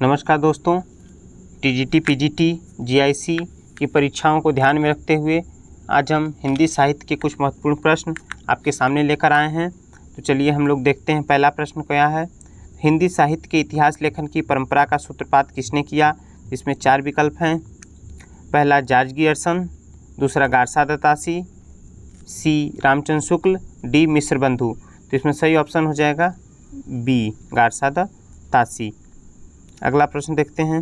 नमस्कार दोस्तों, TGT, PGT, GIC की परीक्षाओं को ध्यान में रखते हुए आज हम हिंदी साहित्य के कुछ महत्वपूर्ण प्रश्न आपके सामने लेकर आए हैं। तो चलिए हम लोग देखते हैं पहला प्रश्न क्या है। हिंदी साहित्य के इतिहास लेखन की परंपरा का सूत्रपात किसने किया? इसमें 4 विकल्प हैं। पहला जॉर्ज गियर्सन, दूसरा गारसा दत्तासी, सी रामचंद्र शुक्ल, डी मिश्र बंधु। तो इसमें सही ऑप्शन हो जाएगा बी गारसा दत्तासी। अगला प्रश्न देखते हैं।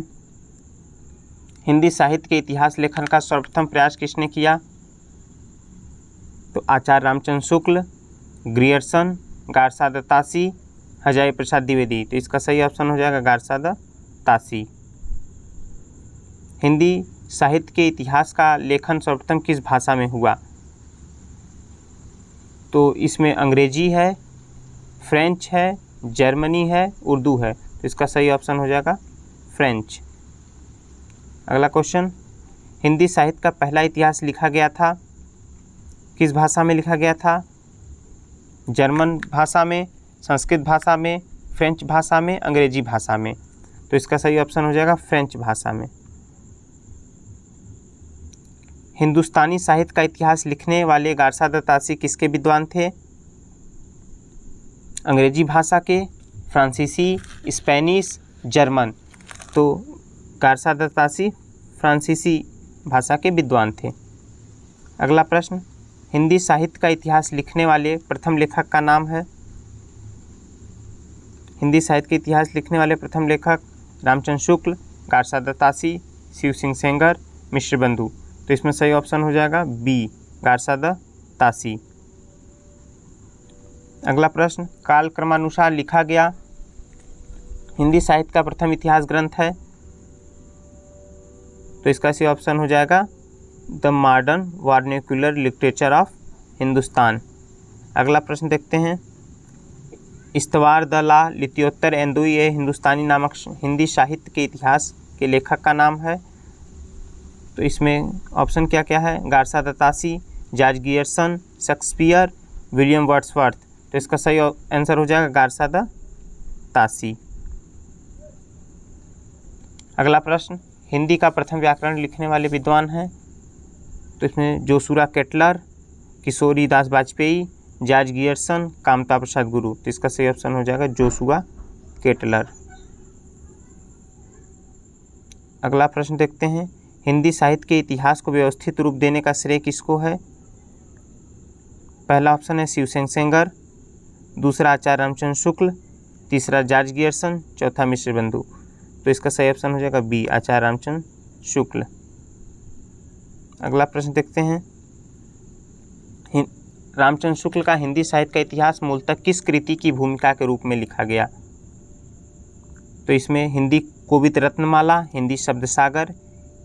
हिंदी साहित्य के इतिहास लेखन का सर्वप्रथम प्रयास किसने किया? तो आचार्य रामचंद्र शुक्ल, ग्रियर्सन, गारसा दत्तासी, हजारी प्रसाद द्विवेदी। तो इसका सही ऑप्शन हो जाएगा गारसा दत्तासी। हिंदी साहित्य के इतिहास का लेखन सर्वप्रथम किस भाषा में हुआ? तो इसमें अंग्रेजी है, फ्रेंच है, जर्मनी है, उर्दू है। तो इसका सही ऑप्शन हो जाएगा फ्रेंच। अगला क्वेश्चन, हिंदी साहित्य का पहला इतिहास लिखा गया था किस भाषा में लिखा गया था? जर्मन भाषा में, संस्कृत भाषा में, फ्रेंच भाषा में, अंग्रेजी भाषा में। तो इसका सही ऑप्शन हो जाएगा फ्रेंच भाषा में। हिंदुस्तानी साहित्य का इतिहास लिखने वाले गारसा दत्तासी किसके विद्वान थे? अंग्रेजी भाषा के, फ्रांसीसी, स्पेनिश, जर्मन। तो गारसा दत्तासी फ्रांसीसी भाषा के विद्वान थे। अगला प्रश्न, हिंदी साहित्य का इतिहास लिखने वाले प्रथम लेखक का नाम है? हिंदी साहित्य का इतिहास लिखने वाले प्रथम लेखक रामचंद्र शुक्ल, गारसा दत्तासी, शिव सिंह सेंगर, मिश्र बंधु। तो इसमें सही ऑप्शन हो जाएगा बी गारसा दत्तासी। अगला प्रश्न, कालक्रमानुसार लिखा गया हिंदी साहित्य का प्रथम इतिहास ग्रंथ है? तो इसका सही ऑप्शन हो जाएगा the modern vernacular literature of Hindustan. अगला प्रश्न देखते हैं। इस्तवार द ला लित्योत्तर एंदुई ए हिंदुस्तानी नामक हिंदी साहित्य के इतिहास के लेखक का नाम है? तो इसमें ऑप्शन क्या क्या है? Garcin de Tassy, George Grierson, Shakespeare, William Wordsworth. तो इसका सही आंसर हो जाएगा गारसा दत्तासी। अगला प्रश्न, हिंदी का प्रथम व्याकरण लिखने वाले विद्वान हैं? तो इसमें जोशुआ केटलर, किशोरी दास वाजपेयी, जॉर्ज गियर्सन, कामता प्रसाद गुरु। तो इसका सही ऑप्शन हो जाएगा जोशुआ केटलर। अगला प्रश्न देखते हैं। हिंदी साहित्य के इतिहास को व्यवस्थित रूप देने का श्रेय किसको है? पहला ऑप्शन है शिव सिंह सेंगर, दूसरा आचार्य रामचंद्र शुक्ल, तीसरा जॉर्ज गियर्सन, चौथा मिश्र बंधु। तो इसका सही ऑप्शन हो जाएगा बी आचार्य रामचंद्र शुक्ल। अगला प्रश्न देखते हैं। रामचंद्र शुक्ल का हिंदी साहित्य का इतिहास मूलतः किस कृति की भूमिका के रूप में लिखा गया? तो इसमें हिंदी कोविद रत्नमाला, हिंदी शब्द सागर,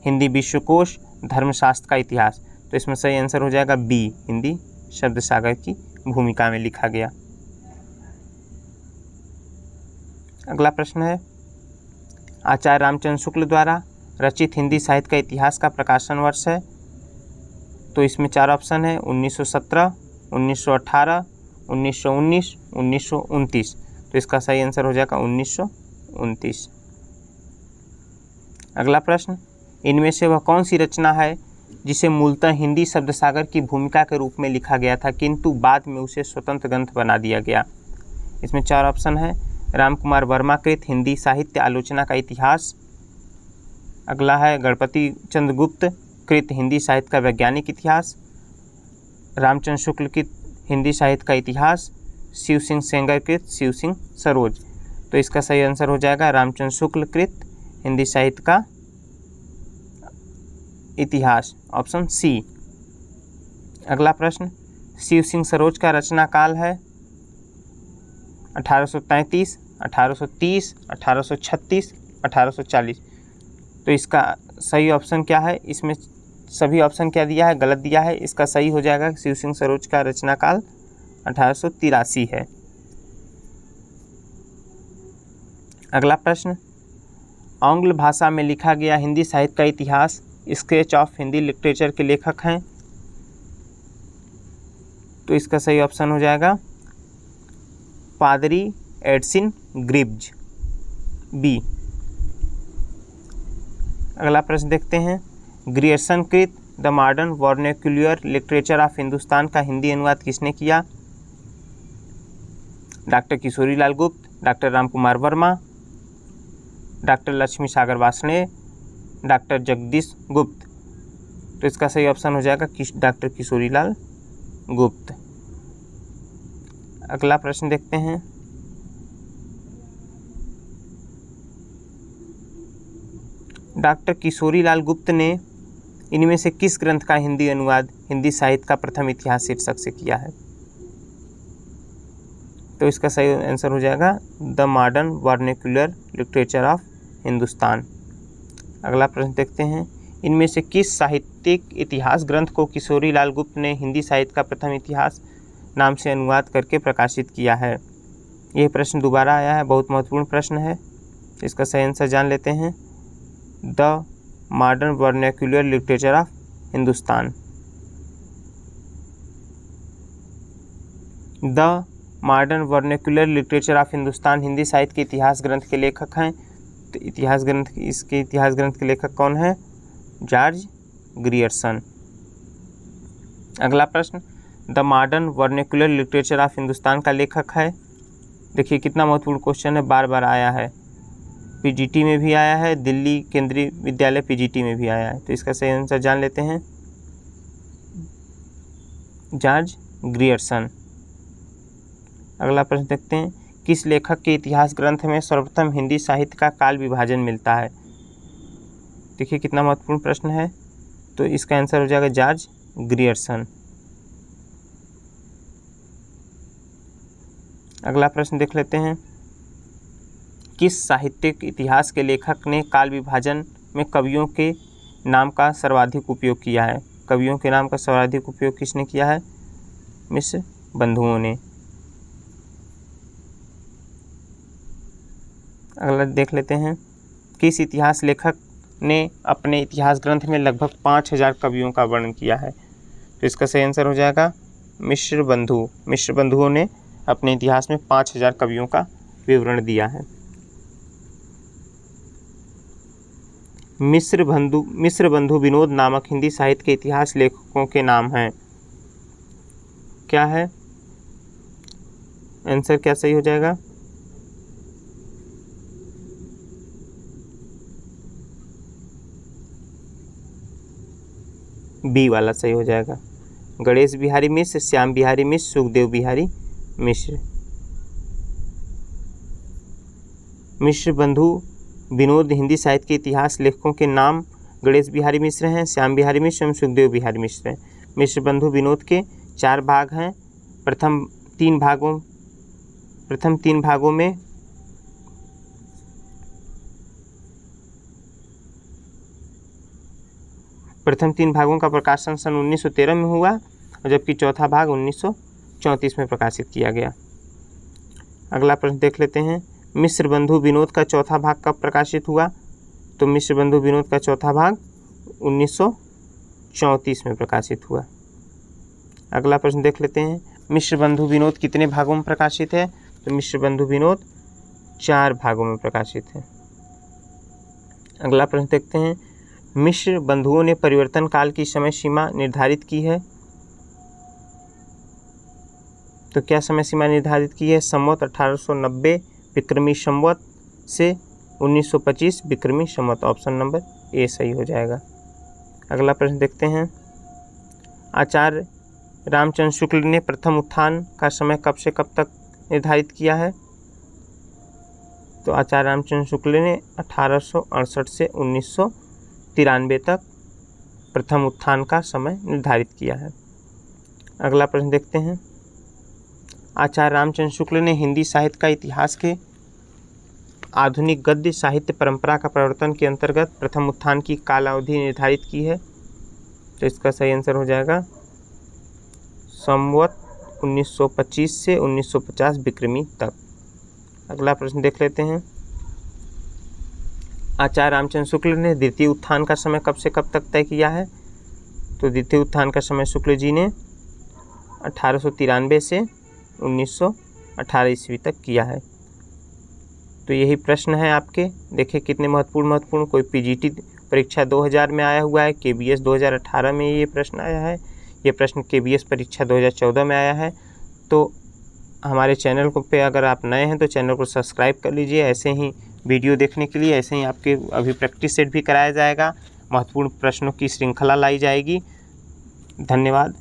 हिंदी विश्वकोश, धर्मशास्त्र का इतिहास। तो इसमें सही आंसर हो जाएगा बी हिंदी शब्द सागर की भूमिका में लिखा गया। अगला प्रश्न है। आचार्य रामचंद्र शुक्ल द्वारा रचित हिंदी साहित्य का इतिहास का प्रकाशन वर्ष है? तो इसमें 4 ऑप्शन है 1917, 1918, 1919, 1929। तो इसका सही आंसर हो जाएगा 1929। अगला प्रश्न, इनमें से वह कौन सी रचना है जिसे मूलतः हिंदी शब्द सागर की भूमिका के रूप में लिखा गया था किंतु बाद में उसे स्वतंत्र ग्रंथ बना दिया गया? इसमें 4 ऑप्शन है रामकुमार वर्मा कृत हिंदी साहित्य आलोचना का इतिहास। अगला है गणपति चंद्र गुप्त कृत हिंदी साहित्य का वैज्ञानिक इतिहास, रामचंद्र शुक्ल कृत हिंदी साहित्य का इतिहास, शिव सिंह सेंगर कृत शिव सिंह सरोज। तो इसका सही आंसर हो जाएगा रामचंद्र शुक्ल कृत हिंदी साहित्य का इतिहास, ऑप्शन सी। अगला प्रश्न, शिव सिंह सरोज का रचना काल है 1833, 1830, 1836, 1840। तो इसका सही ऑप्शन क्या है? इसमें सभी ऑप्शन क्या दिया है? गलत दिया है। इसका सही हो जाएगा शिव सिंह सरोज का रचना काल 1883 है। अगला प्रश्न, आंग्ल भाषा में लिखा गया हिंदी साहित्य का इतिहास स्केच ऑफ हिंदी लिटरेचर के लेखक हैं? तो इसका सही ऑप्शन हो जाएगा पादरी एडसिन ग्रिब्ज, बी। अगला प्रश्न देखते हैं, ग्रियर्सन कृत the modern vernacular literature of Hindustan का हिंदी अनुवाद किसने किया? डॉक्टर किशोरीलाल गुप्त, डॉक्टर रामकुमार वर्मा, डॉक्टर लक्ष्मी सागर वार्ष्णेय, डॉक्टर जगदीश गुप्त। तो इसका सही ऑप्शन हो जाएगा डॉक्टर किशोरीलाल गुप्त। अगला प्रश्न देखते हैं, डॉक्टर किशोरीलाल गुप्त ने इनमें से किस ग्रंथ का हिंदी अनुवाद हिंदी साहित्य का प्रथम इतिहास शीर्षक से किया है? तो इसका सही आंसर हो जाएगा the modern vernacular literature of Hindustan. अगला प्रश्न देखते हैं, इनमें से किस साहित्यिक इतिहास ग्रंथ को किशोरीलाल गुप्त ने हिंदी साहित्य का प्रथम इतिहास नाम से अनुवाद करके प्रकाशित किया है? यह प्रश्न दोबारा आया है, बहुत महत्वपूर्ण प्रश्न है। इसका सही आंसर जान लेते हैं, the modern vernacular literature of Hindustan. The modern vernacular literature of Hindustan Hindi साहित्य के इतिहास ग्रंथ के लेखक हैं। तो इसके इतिहास ग्रंथ के लेखक कौन है? George Grierson. अगला प्रश्न, the modern vernacular literature of Hindustan का लेखक है। देखिए कितना महत्वपूर्ण क्वेश्चन है, बार बार आया है, पीजीटी में भी आया है, दिल्ली केंद्रीय विद्यालय पीजीटी में भी आया है। तो इसका सही आंसर जान लेते हैं, जॉर्ज ग्रियर्सन। अगला प्रश्न देखते हैं, किस लेखक के इतिहास ग्रंथ में सर्वप्रथम हिंदी साहित्य का काल विभाजन मिलता है? देखिए कितना महत्वपूर्ण प्रश्न है। तो इसका आंसर हो जाएगा जॉर्ज ग्रियर्सन। अगला प्रश्न देख लेते हैं, किस साहित्यिक इतिहास के लेखक ने काल विभाजन में कवियों के नाम का सर्वाधिक उपयोग किया है? कवियों के नाम का सर्वाधिक उपयोग किसने किया है? मिश्र बंधुओं ने। अगला देख लेते हैं, किस इतिहास लेखक ने अपने इतिहास ग्रंथ में लगभग 5000 कवियों का वर्णन किया है? तो इसका सही आंसर हो जाएगा मिश्र बंधुओं ने अपने इतिहास में 5000 कवियों का विवरण दिया है। मिश्र बंधु विनोद नामक हिंदी साहित्य के इतिहास लेखकों के नाम हैं। क्या है आंसर, क्या सही हो जाएगा? बी वाला सही हो जाएगा, गणेश बिहारी मिश्र, श्याम बिहारी मिश्र, सुखदेव बिहारी मिश्र। मिश्र बंधु विनोद हिंदी साहित्य के इतिहास लेखकों के नाम गणेश बिहारी मिश्र हैं, श्याम बिहारी मिश्र एवं सुखदेव बिहारी मिश्र हैं। मिश्र बंधु विनोद के 4 भाग हैं। प्रथम तीन भागों का प्रकाशन सन 1913 में हुआ और जबकि चौथा भाग 1934 में प्रकाशित किया गया। अगला प्रश्न देख लेते हैं, मिश्र बंधु विनोद का चौथा भाग कब प्रकाशित हुआ? तो मिश्र बंधु विनोद का चौथा भाग 1934 में प्रकाशित हुआ। अगला प्रश्न देख लेते हैं, मिश्र बंधु विनोद कितने भागों में प्रकाशित है? तो मिश्र बंधु विनोद 4 भागों में प्रकाशित है। अगला प्रश्न देखते हैं, मिश्र बंधुओं ने परिवर्तन काल की समय सीमा निर्धारित की है। तो क्या समय सीमा निर्धारित की है? संवत 1890 विक्रमी संवत से 1925 विक्रमी संवत। ऑप्शन नंबर ए सही हो जाएगा। अगला प्रश्न देखते हैं, आचार्य रामचंद्र शुक्ल ने प्रथम उत्थान का समय कब से कब तक निर्धारित किया है? तो आचार्य रामचंद्र शुक्ल ने 1868 से 1993 तक प्रथम उत्थान का समय निर्धारित किया है। अगला प्रश्न देखते हैं, आचार्य रामचंद्र शुक्ल ने हिंदी साहित्य का इतिहास के आधुनिक गद्य साहित्य परंपरा का प्रवर्तन के अंतर्गत प्रथम उत्थान की कालावधि निर्धारित की है। तो इसका सही आंसर हो जाएगा संवत 1925 से 1950 विक्रमी तक। अगला प्रश्न देख लेते हैं, आचार्य रामचंद्र शुक्ल ने द्वितीय उत्थान का समय कब से कब तक तय किया है? तो द्वितीय उत्थान का समय शुक्ल जी ने 1893 से 1918 ईस्वी तक किया है। तो यही प्रश्न है आपके। देखिए कितने महत्वपूर्ण, कोई पीजीटी परीक्षा 2000 में आया हुआ है, KBS 2018 में ये प्रश्न आया है, ये प्रश्न KBS परीक्षा 2014 में आया है। तो हमारे चैनल को पे अगर आप नए हैं तो चैनल को सब्सक्राइब कर लीजिए। ऐसे ही वीडियो देखने के लिए ऐसे ही आपके अभी प्रैक्टिस सेट भी कराया जाएगा, महत्वपूर्ण प्रश्नों की श्रृंखला लाई जाएगी। धन्यवाद।